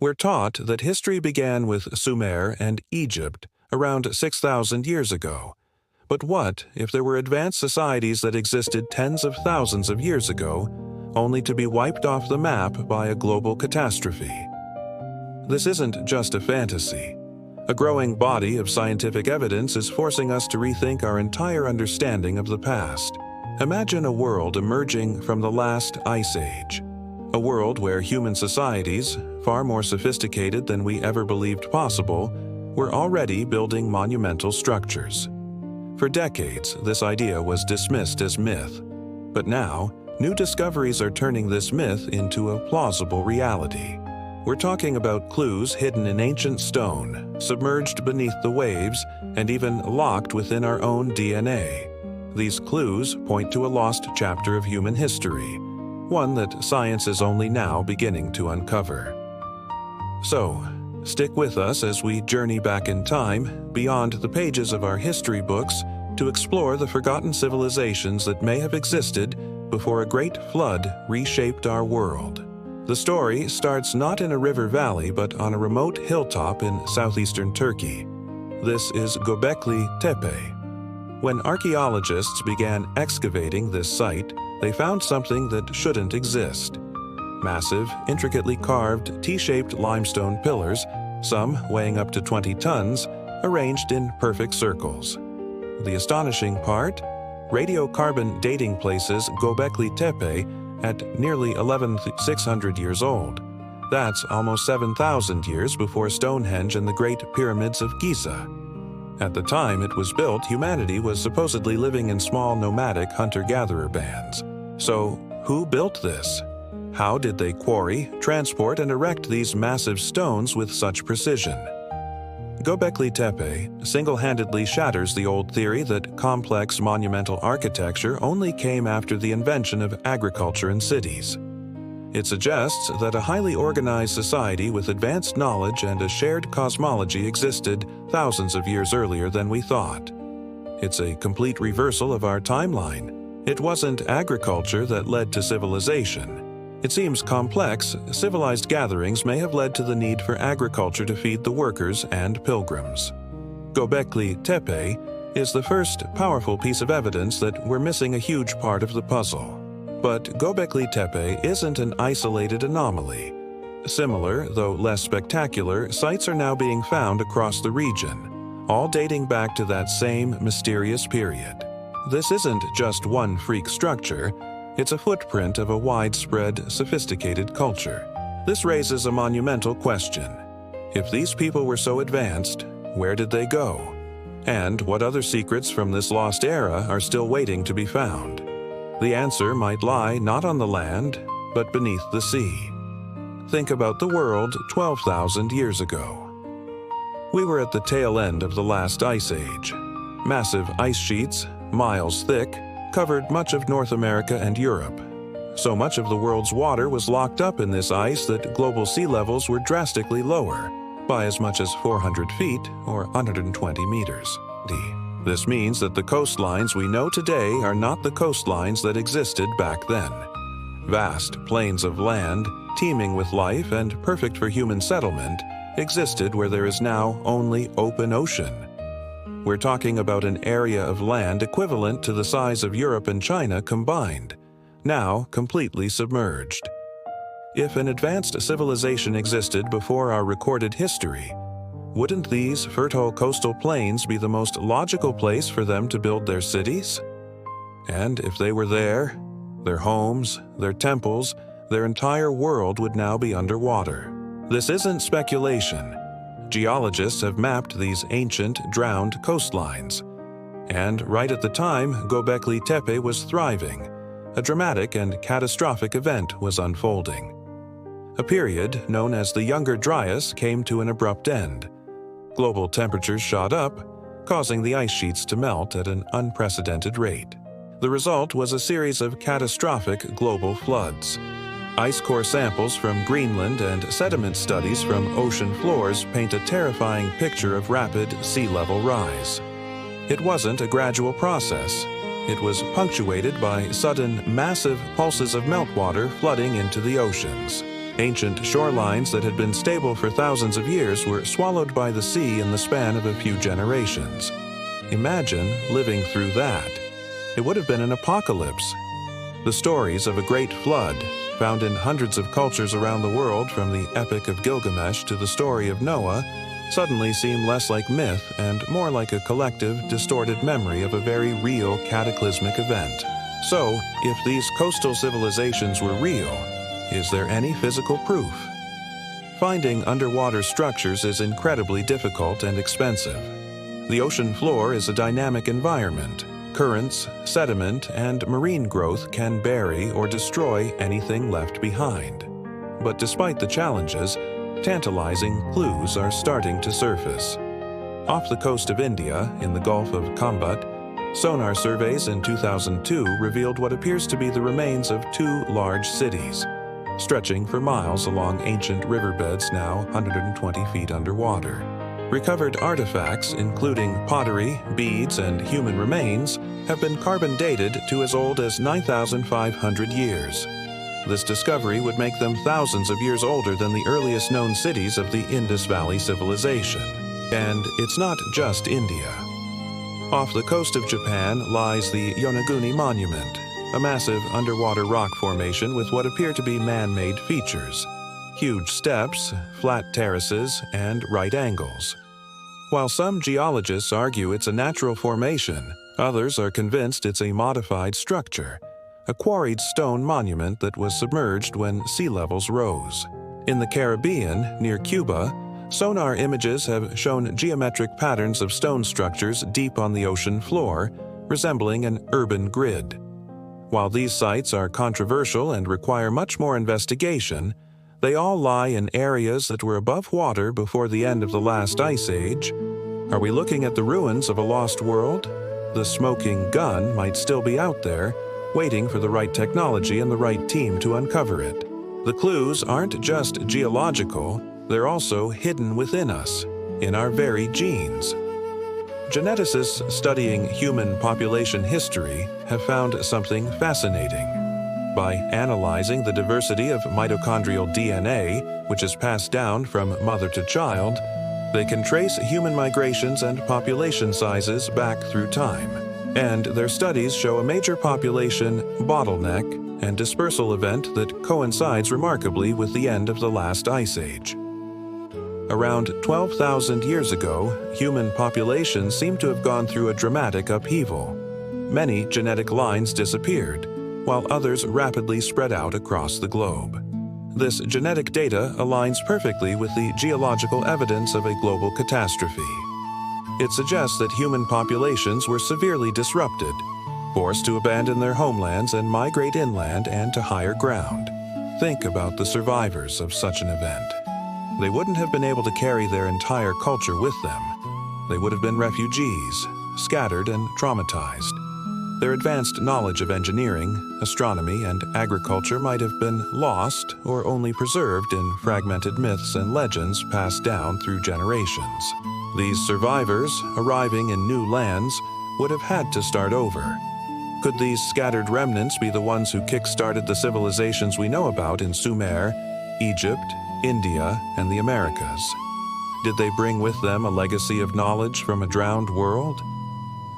We're taught that history began with Sumer and Egypt around 6,000 years ago. But what if there were advanced societies that existed tens of thousands of years ago, only to be wiped off the map by a global catastrophe? This isn't just a fantasy. A growing body of scientific evidence is forcing us to rethink our entire understanding of the past. Imagine a world emerging from the last ice age. A world where human societies, far more sophisticated than we ever believed possible, were already building monumental structures. For decades, this idea was dismissed as myth. But now, new discoveries are turning this myth into a plausible reality. We're talking about clues hidden in ancient stone, submerged beneath the waves, and even locked within our own DNA. These clues point to a lost chapter of human history, one that science is only now beginning to uncover. So, stick with us as we journey back in time, beyond the pages of our history books, to explore the forgotten civilizations that may have existed before a great flood reshaped our world. The story starts not in a river valley but on a remote hilltop in southeastern Turkey. This is Göbekli Tepe. When archaeologists began excavating this site, they found something that shouldn't exist. Massive, intricately carved, T-shaped limestone pillars, some weighing up to 20 tons, arranged in perfect circles. The astonishing part? Radiocarbon dating places Göbekli Tepe at nearly 11,600 years old. That's almost 7,000 years before Stonehenge and the Great Pyramids of Giza. At the time it was built, humanity was supposedly living in small nomadic hunter-gatherer bands. So, who built this? How did they quarry, transport, and erect these massive stones with such precision? Göbekli Tepe single-handedly shatters the old theory that complex monumental architecture only came after the invention of agriculture and cities. It suggests that a highly organized society with advanced knowledge and a shared cosmology existed thousands of years earlier than we thought. It's a complete reversal of our timeline. It wasn't agriculture that led to civilization. It seems complex, civilized gatherings may have led to the need for agriculture to feed the workers and pilgrims. Göbekli Tepe is the first powerful piece of evidence that we're missing a huge part of the puzzle. But Göbekli Tepe isn't an isolated anomaly. Similar, though less spectacular, sites are now being found across the region, all dating back to that same mysterious period. This isn't just one freak structure. It's a footprint of a widespread, sophisticated culture. This raises a monumental question. If these people were so advanced, where did they go? And what other secrets from this lost era are still waiting to be found? The answer might lie not on the land, but beneath the sea. Think about the world 12,000 years ago. We were at the tail end of the last ice age. Massive ice sheets, miles thick, covered much of North America and Europe. So much of the world's water was locked up in this ice that global sea levels were drastically lower, by as much as 400 feet or 120 meters. This means that the coastlines we know today are not the coastlines that existed back then. Vast plains of land, teeming with life and perfect for human settlement, existed where there is now only open ocean. We're talking about an area of land equivalent to the size of Europe and China combined, now completely submerged. If an advanced civilization existed before our recorded history, wouldn't these fertile coastal plains be the most logical place for them to build their cities? And if they were there, their homes, their temples, their entire world would now be underwater. This isn't speculation. Geologists have mapped these ancient, drowned coastlines. And right at the time, Göbekli Tepe was thriving. A dramatic and catastrophic event was unfolding. A period known as the Younger Dryas came to an abrupt end. Global temperatures shot up, causing the ice sheets to melt at an unprecedented rate. The result was a series of catastrophic global floods. Ice core samples from Greenland and sediment studies from ocean floors paint a terrifying picture of rapid sea level rise. It wasn't a gradual process. It was punctuated by sudden, massive pulses of meltwater flooding into the oceans. Ancient shorelines that had been stable for thousands of years were swallowed by the sea in the span of a few generations. Imagine living through that. It would have been an apocalypse. The stories of a great flood, found in hundreds of cultures around the world from the Epic of Gilgamesh to the story of Noah, suddenly seem less like myth and more like a collective, distorted memory of a very real cataclysmic event. So, if these coastal civilizations were real, is there any physical proof? Finding underwater structures is incredibly difficult and expensive. The ocean floor is a dynamic environment. Currents, sediment, and marine growth can bury or destroy anything left behind. But despite the challenges, tantalizing clues are starting to surface. Off the coast of India, in the Gulf of Kambat, sonar surveys in 2002 revealed what appears to be the remains of two large cities, stretching for miles along ancient riverbeds now 120 feet underwater. Recovered artifacts, including pottery, beads, and human remains, have been carbon dated to as old as 9,500 years. This discovery would make them thousands of years older than the earliest known cities of the Indus Valley civilization. And it's not just India. Off the coast of Japan lies the Yonaguni Monument, a massive underwater rock formation with what appear to be man-made features. Huge steps, flat terraces, and right angles. While some geologists argue it's a natural formation, others are convinced it's a modified structure, a quarried stone monument that was submerged when sea levels rose. In the Caribbean, near Cuba, sonar images have shown geometric patterns of stone structures deep on the ocean floor, resembling an urban grid. While these sites are controversial and require much more investigation, they all lie in areas that were above water before the end of the last ice age. Are we looking at the ruins of a lost world? The smoking gun might still be out there, waiting for the right technology and the right team to uncover it. The clues aren't just geological, they're also hidden within us, in our very genes. Geneticists studying human population history have found something fascinating. By analyzing the diversity of mitochondrial DNA, which is passed down from mother to child, they can trace human migrations and population sizes back through time. And their studies show a major population bottleneck and dispersal event that coincides remarkably with the end of the last ice age. Around 12,000 years ago, human populations seem to have gone through a dramatic upheaval. Many genetic lines disappeared, while others rapidly spread out across the globe. This genetic data aligns perfectly with the geological evidence of a global catastrophe. It suggests that human populations were severely disrupted, forced to abandon their homelands and migrate inland and to higher ground. Think about the survivors of such an event. They wouldn't have been able to carry their entire culture with them. They would have been refugees, scattered and traumatized. Their advanced knowledge of engineering, astronomy, and agriculture might have been lost or only preserved in fragmented myths and legends passed down through generations. These survivors, arriving in new lands, would have had to start over. Could these scattered remnants be the ones who kick-started the civilizations we know about in Sumer, Egypt, India, and the Americas? Did they bring with them a legacy of knowledge from a drowned world?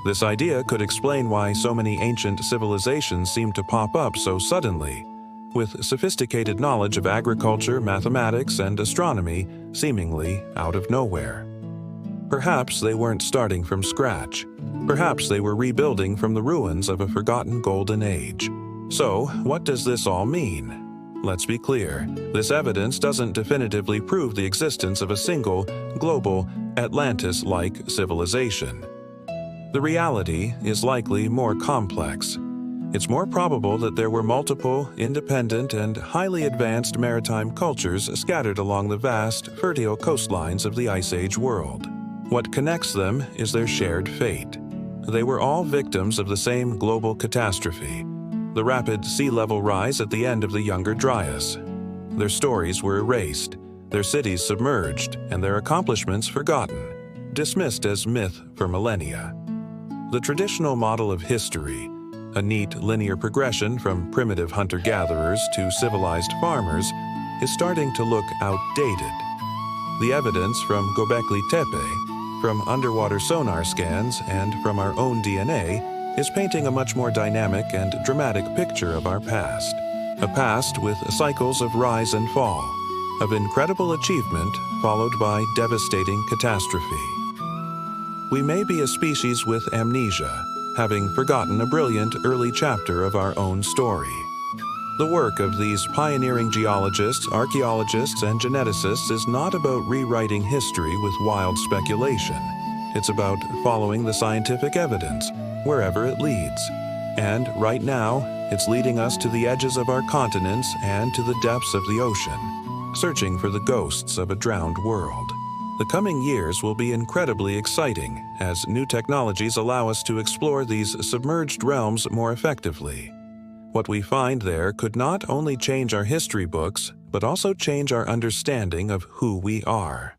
This idea could explain why so many ancient civilizations seem to pop up so suddenly, with sophisticated knowledge of agriculture, mathematics, and astronomy seemingly out of nowhere. Perhaps they weren't starting from scratch. Perhaps they were rebuilding from the ruins of a forgotten golden age. So, what does this all mean? Let's be clear, this evidence doesn't definitively prove the existence of a single, global, Atlantis-like civilization. The reality is likely more complex. It's more probable that there were multiple, independent, and highly advanced maritime cultures scattered along the vast, fertile coastlines of the Ice Age world. What connects them is their shared fate. They were all victims of the same global catastrophe, the rapid sea level rise at the end of the Younger Dryas. Their stories were erased, their cities submerged, and their accomplishments forgotten, dismissed as myth for millennia. The traditional model of history, a neat linear progression from primitive hunter-gatherers to civilized farmers, is starting to look outdated. The evidence from Göbekli Tepe, from underwater sonar scans, and from our own DNA is painting a much more dynamic and dramatic picture of our past. A past with cycles of rise and fall, of incredible achievement followed by devastating catastrophe. We may be a species with amnesia, having forgotten a brilliant early chapter of our own story. The work of these pioneering geologists, archaeologists, and geneticists is not about rewriting history with wild speculation. It's about following the scientific evidence, wherever it leads. And right now, it's leading us to the edges of our continents and to the depths of the ocean, searching for the ghosts of a drowned world. The coming years will be incredibly exciting as new technologies allow us to explore these submerged realms more effectively. What we find there could not only change our history books, but also change our understanding of who we are.